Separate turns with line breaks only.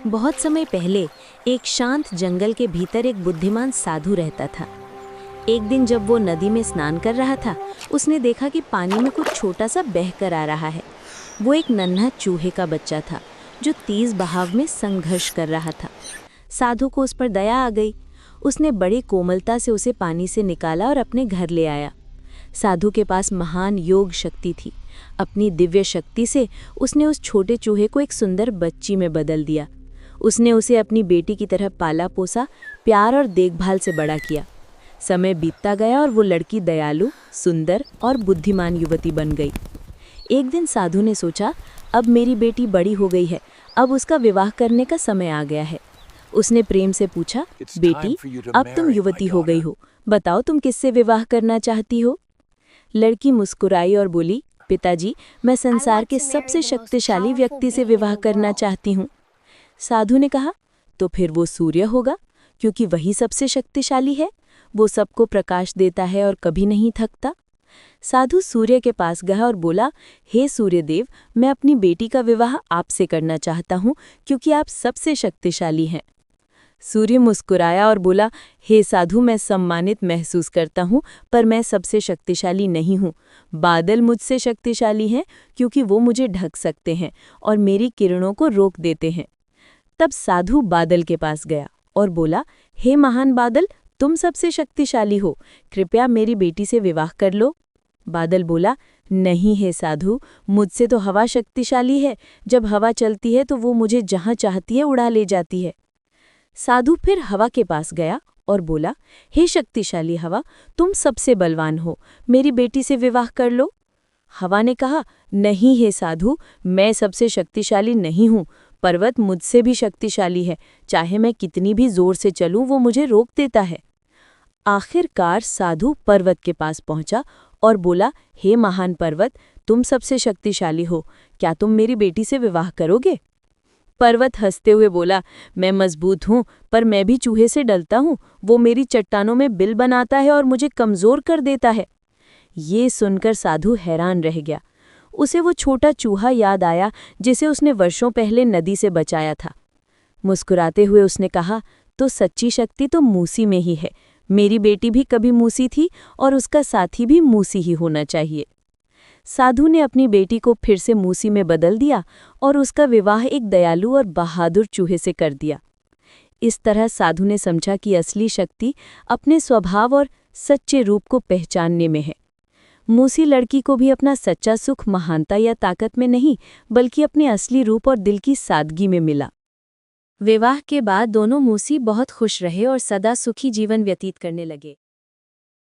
बहुत समय पहले एक शांत जंगल के भीतर एक बुद्धिमान साधु रहता था। एक दिन जब वो नदी में स्नान कर रहा था, उसने देखा कि पानी में कुछ छोटा सा बहकर आ रहा है। वो एक नन्हा चूहे का बच्चा था जो तेज बहाव में संघर्ष कर रहा था। साधु को उस पर दया आ गई। उसने बड़ी कोमलता से उसे पानी से निकाला और अपने घर ले आया। साधु के पास महान योग शक्ति थी। अपनी दिव्य शक्ति से उसने उस छोटे चूहे को एक सुंदर बच्ची में बदल दिया। उसने उसे अपनी बेटी की तरह पाला पोसा, प्यार और देखभाल से बड़ा किया। समय बीतता गया और वो लड़की दयालु, सुंदर और बुद्धिमान युवती बन गई। एक दिन साधु ने सोचा, अब मेरी बेटी बड़ी हो गई है, अब उसका विवाह करने का समय आ गया है। उसने प्रेम से पूछा, बेटी, अब तुम युवती हो गई हो, बताओ तुम किससे विवाह करना चाहती हो? लड़की मुस्कुराई और बोली, पिताजी, मैं संसार के सबसे शक्तिशाली व्यक्ति से विवाह करना चाहती हूँ। साधु ने कहा, तो फिर वो सूर्य होगा, क्योंकि वही सबसे शक्तिशाली है। वो सबको प्रकाश देता है और कभी नहीं थकता। साधु सूर्य के पास गया और बोला, हे सूर्यदेव, मैं अपनी बेटी का विवाह आपसे करना चाहता हूँ, क्योंकि आप सबसे शक्तिशाली हैं। सूर्य मुस्कुराया और बोला, हे साधु, मैं सम्मानित महसूस करता हूँ, पर मैं सबसे शक्तिशाली नहीं हूँ। बादल मुझसे शक्तिशाली हैं, क्योंकि वो मुझे ढक सकते हैं और मेरी किरणों को रोक देते हैं। तब साधु बादल के पास गया और बोला, हे महान बादल, तुम सबसे शक्तिशाली हो, कृपया मेरी बेटी से विवाह कर लो। बादल बोला, नहीं है साधु, मुझसे तो हवा शक्तिशाली है। जब हवा चलती है तो वो मुझे जहाँ चाहती है उड़ा ले जाती है। साधु फिर हवा के पास गया और बोला, हे शक्तिशाली हवा, तुम सबसे बलवान हो, मेरी बेटी से विवाह कर लो। हवा ने कहा, नहीं है साधु, मैं सबसे शक्तिशाली नहीं हूँ। पर्वत मुझसे भी शक्तिशाली है, चाहे मैं कितनी भी जोर से चलूं वो मुझे रोक देता है। आखिरकार साधु पर्वत के पास पहुंचा और बोला, हे महान पर्वत, तुम सबसे शक्तिशाली हो, क्या तुम मेरी बेटी से विवाह करोगे? पर्वत हंसते हुए बोला, मैं मजबूत हूँ, पर मैं भी चूहे से डरता हूँ। वो मेरी चट्टानों में बिल बनाता है और मुझे कमजोर कर देता है। ये सुनकर साधु हैरान रह गया। उसे वो छोटा चूहा याद आया जिसे उसने वर्षों पहले नदी से बचाया था। मुस्कुराते हुए उसने कहा, तो सच्ची शक्ति तो मूसी में ही है। मेरी बेटी भी कभी मूसी थी और उसका साथी भी मूसी ही होना चाहिए। साधु ने अपनी बेटी को फिर से मूसी में बदल दिया और उसका विवाह एक दयालु और बहादुर चूहे से कर दिया। इस तरह साधु ने समझा कि असली शक्ति अपने स्वभाव और सच्चे रूप को पहचानने में है। मूसी लड़की को भी अपना सच्चा सुख महानता या ताकत में नहीं, बल्कि अपने असली रूप और दिल की सादगी में मिला। विवाह के बाद दोनों मूसी बहुत खुश रहे और सदा सुखी जीवन व्यतीत करने लगे।